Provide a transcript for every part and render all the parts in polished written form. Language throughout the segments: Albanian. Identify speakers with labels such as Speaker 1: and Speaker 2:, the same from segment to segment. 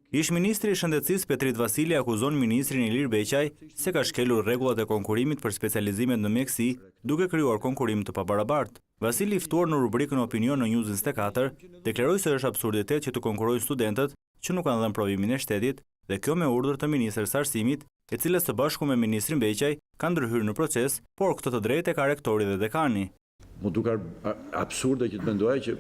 Speaker 1: Ish ministri i Shëndetësisë Petrit Vasili akuzon ministrin Ilir Beqaj se ka shkelur rregullat e konkurimit për specializimet në mjekësi, duke krijuar konkurim të pabarabart. Vasili, i ftuar në rubrikën Opinion në News 24, deklaroi se është absurditet që të konkurrojnë studentët që nuk kanë dhënë provimin e shtetit, dhe kjo me urdhër të ministres së arsimit, e cila së bashku me ministrin Beqaj kanë ndërhyrë në proces, por këtë të drejtë e ka rektori dhe dekani.
Speaker 2: Mu duket absurde që të mendoja që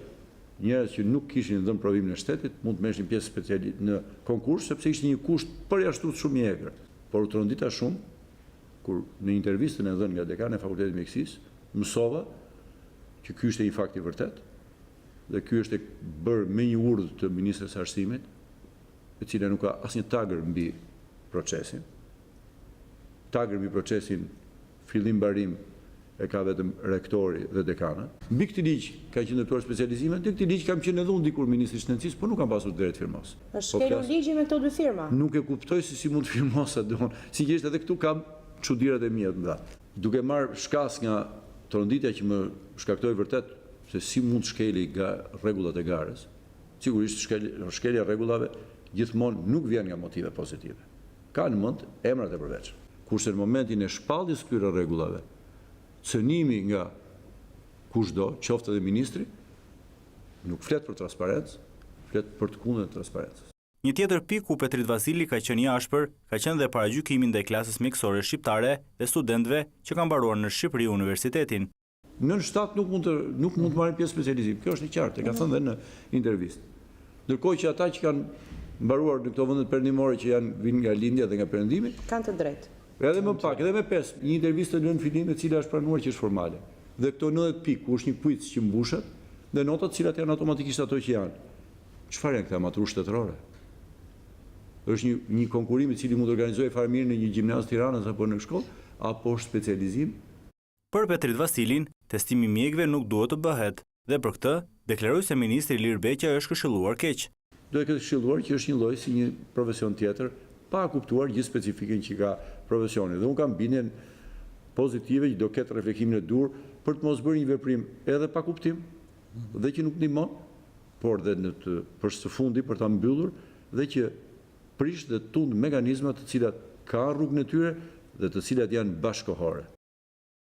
Speaker 2: njerëz që nuk kishin dhënë provimin e shtetit mund të merreshin pjesë specialisht në konkurs, sepse ishte një kusht përjashtues shumë i egër. Por u trondita shumë kur në intervistën e dhënë nga dekani e Fakultetit Mjekësisë, mësova që ky është një fakt i vërtet dhe ky është bërë me një urdhër të ministres së arsimit, e cila nuk ka asnjë tagër mbi procesin. Tagër mbi procesin fillim-mbarim e ka vetëm rektori dhe dekana. Mbi këtë ligj ka qendruar specializimet, dhe këtë ligj kam qenë edhe unë dikur ministri i Shëndetësisë, por nuk kam pasur drejt firmos.
Speaker 3: Është shkelur ligji me këto dy firma.
Speaker 2: Nuk e kuptoj se si mund të firmosa don. Sigurisht edhe këtu kam çudirat e mia të mëdha. Duke marrë shkas nga tronditja që më shkaktoi vërtet se si mund të shkeli nga rregullat e garës. Sigurisht shkelja e rregullave gjithmonë nuk vjen nga motive pozitive. Ka në mend emrat e përveçshëm. Kurse në momentin e shpalljes këtyre rregullave, cënimi nga kushdo, qoftë edhe ministri, nuk flet për transparencë, flet për të kundërt transparencës.
Speaker 1: Një tjetër pikë ku Petrit Vasili ka qenë i ashpër, ka qenë dhe paragjykimi ndaj klasës mjekësore shqiptare dhe studentëve që kanë mbaruar në Shqipëri universitetin.
Speaker 2: Nën shtat nuk mund të marrin pjesë specializim. Kjo është e qartë, e ka thënë dhe në intervistë. Ndërkohë që ata që kanë mbaruar në këto vende perëndimore që vinë nga lindja dhe nga perëndimi,
Speaker 3: kanë të drejtë.
Speaker 2: Edhe më pak, edhe me 5, një intervistë në fillim e cila është pranuar që është formale. Dhe këto 90 pikë, ku është një quiz që mbushet, dhe notat cilat janë automatikisht ato që janë. Çfarë janë këta matrushë shtetërore? Është një konkurim i cili mund të organizojë fare mirë në një gjimnaz Tiranës apo në shkollë, apo është specializim?
Speaker 1: Për Petrit Vasilin, testimi mjekëve nuk duhet të bëhet, dhe për këtë deklaroi se ministri Ilir Beqaj është këshilluar keq.
Speaker 2: Do të këshilluar që është një lloj si një profesion tjetër, pa kuptuar gjithë specifikën që ka profesioni. Dhe unë kam bindjen pozitive që do ketë refleksimin e dur për të mos bërë një veprim edhe pa kuptim dhe që nuk ndihmon, por dhe për së fundi për ta mbyllur dhe që prish dhe tund mekanizma të cilat ka rrugën e tyre dhe të cilat janë bashkëkohore.